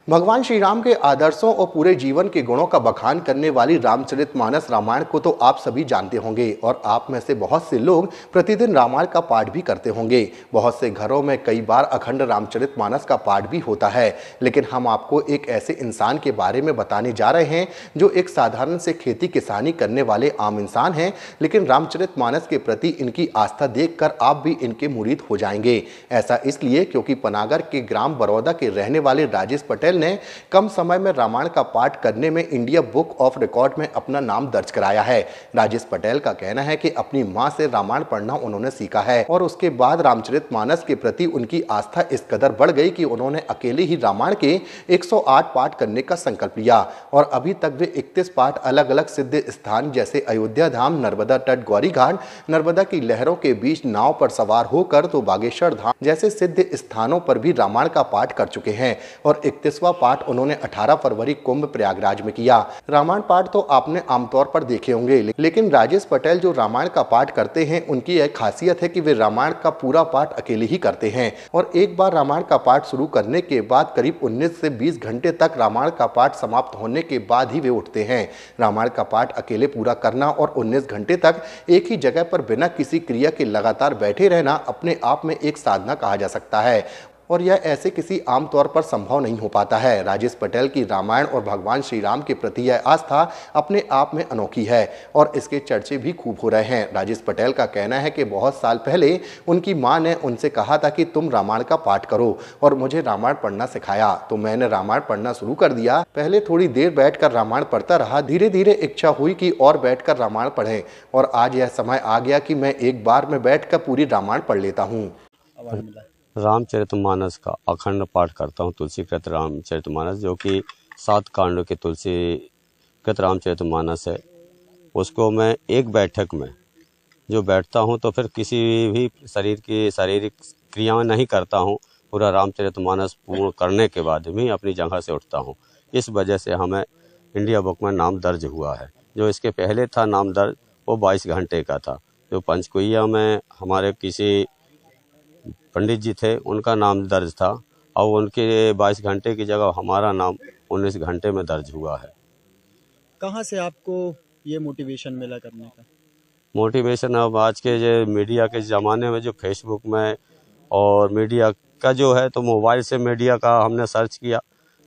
भगवान श्री राम के आदर्शों और पूरे जीवन के गुणों का बखान करने वाली रामचरितमानस रामायण को तो आप सभी जानते होंगे और आप में से बहुत से लोग प्रतिदिन रामायण का पाठ भी करते होंगे। बहुत से घरों में कई बार अखंड रामचरितमानस का पाठ भी होता है। लेकिन हम आपको एक ऐसे इंसान के बारे में बताने जा रहे हैं जो एक साधारण से खेती किसानी करने वाले आम इंसान हैं, लेकिन रामचरितमानस के प्रति इनकी आस्था देखकर आप भी इनके मुरीद हो जाएंगे। ऐसा इसलिए क्योंकि पनागर के ग्राम बरौदा के रहने वाले राजेश पटेल ने कम समय में रामायण का पाठ करने में इंडिया बुक ऑफ रिकॉर्ड में अपना नाम दर्ज कराया है। राजेश पटेल का कहना है कि अपनी मां से रामायण पढ़ना उन्होंने सीखा है और उसके बाद रामचरितमानस के प्रति उनकी आस्था इस कदर बढ़ गई कि उन्होंने अकेले ही रामायण के 108 पाठ करने का संकल्प लिया और अभी तक वे 31 पाठ अलग अलग सिद्ध स्थान जैसे अयोध्या धाम, नर्मदा तट, गौरी घाट, नर्मदा की लहरों के बीच नाव पर सवार होकर तो बागेश्वर धाम जैसे सिद्ध स्थानों पर भी रामायण का पाठ कर चुके हैं और 31वां पाठ उन्होंने 18 फरवरी कुंभ प्रयागराज में किया। रामायण पाठ तो आपने आमतौर पर देखे होंगे, लेकिन राजेश पटेल जो रामायण का पाठ करते हैं उनकी एक खासियत है कि वे रामायण का पूरा पाठ अकेले ही करते हैं और एक बार रामायण का पाठ शुरू करने के बाद करीब 19 से 20 घंटे तक रामायण का पाठ समाप्त होने के बाद ही वे उठते हैं। रामायण का पाठ अकेले पूरा करना और 19 घंटे तक एक ही जगह पर बिना किसी क्रिया के लगातार बैठे रहना अपने आप में एक साधना कहा जा सकता है और यह ऐसे किसी आम तौर पर संभव नहीं हो पाता है। राजेश पटेल की रामायण और भगवान श्री राम के प्रति यह आस्था अपने आप में अनोखी है और इसके चर्चे भी खूब हो रहे हैं। राजेश पटेल का कहना है कि बहुत साल पहले उनकी मां ने उनसे कहा था कि तुम रामायण का पाठ करो और मुझे रामायण पढ़ना सिखाया, तो मैंने रामायण पढ़ना शुरू कर दिया। पहले थोड़ी देर बैठकर रामायण पढ़ता रहा, धीरे धीरे इच्छा हुई कि और बैठकर रामायण पढ़ें और आज यह समय आ गया कि मैं एक बार में बैठकर पूरी रामायण पढ़ लेता हूँ। रामचरितमानस का अखंड पाठ करता हूँ। तुलसीकृत रामचरितमानस जो कि 7 कांडों के तुलसीकृत रामचरितमानस है, उसको मैं एक बैठक में जो बैठता हूँ तो फिर किसी भी शरीर की शारीरिक क्रियाएं नहीं करता हूँ। पूरा रामचरितमानस पूर्ण करने के बाद भी अपनी जगह से उठता हूँ। इस वजह से हमें इंडिया बुक में नाम दर्ज हुआ है। जो इसके पहले था नाम दर्ज वो 22 घंटे का था। जो पंचकुइया में हमारे किसी पंडित जी थे उनका नाम दर्ज था और उनके 22 घंटे की जगह हमारा नाम 19 घंटे में दर्ज हुआ है। कहाँ से आपको ये मोटिवेशन मिला करने का? मोटिवेशन अब आज के जो मीडिया के ज़माने में जो फेसबुक में और मीडिया का जो है, तो मोबाइल से मीडिया का हमने सर्च किया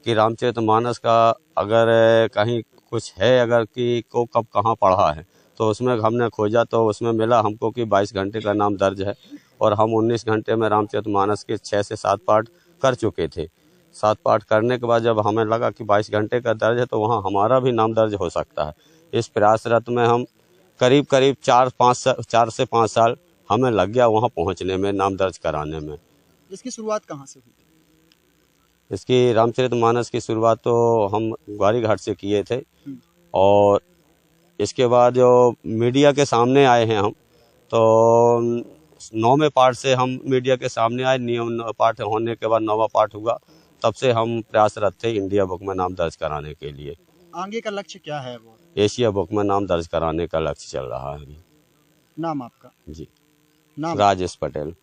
कि रामचरितमानस का अगर कहीं कुछ है अगर कि को कब कहाँ पढ़ा है, तो उसमें हमने खोजा तो उसमें मिला हमको कि 22 घंटे का नाम दर्ज है और हम 19 घंटे में रामचरितमानस के 6 से 7 पाठ कर चुके थे। 7 पाठ करने के बाद जब हमें लगा कि 22 घंटे का दर्ज है तो वहाँ हमारा भी नाम दर्ज हो सकता है। इस प्रयासरत में हम करीब 4 से 5 साल हमें लग गया वहाँ पहुँचने में, नाम दर्ज कराने में। इसकी शुरुआत कहाँ से हुई? इसकी रामचरितमानस की शुरुआत तो हम गौरी घाट से किए थे और इसके बाद जो मीडिया के सामने आए हैं हम, तो 9वें पाठ से हम मीडिया के सामने आए। 9 पाठ होने के बाद 9वां पाठ हुआ, तब से हम प्रयासरत थे इंडिया बुक में नाम दर्ज कराने के लिए। आगे का लक्ष्य क्या है? वो एशिया बुक में नाम दर्ज कराने का लक्ष्य चल रहा है अभी। नाम आपका? जी, नाम राजेश पटेल।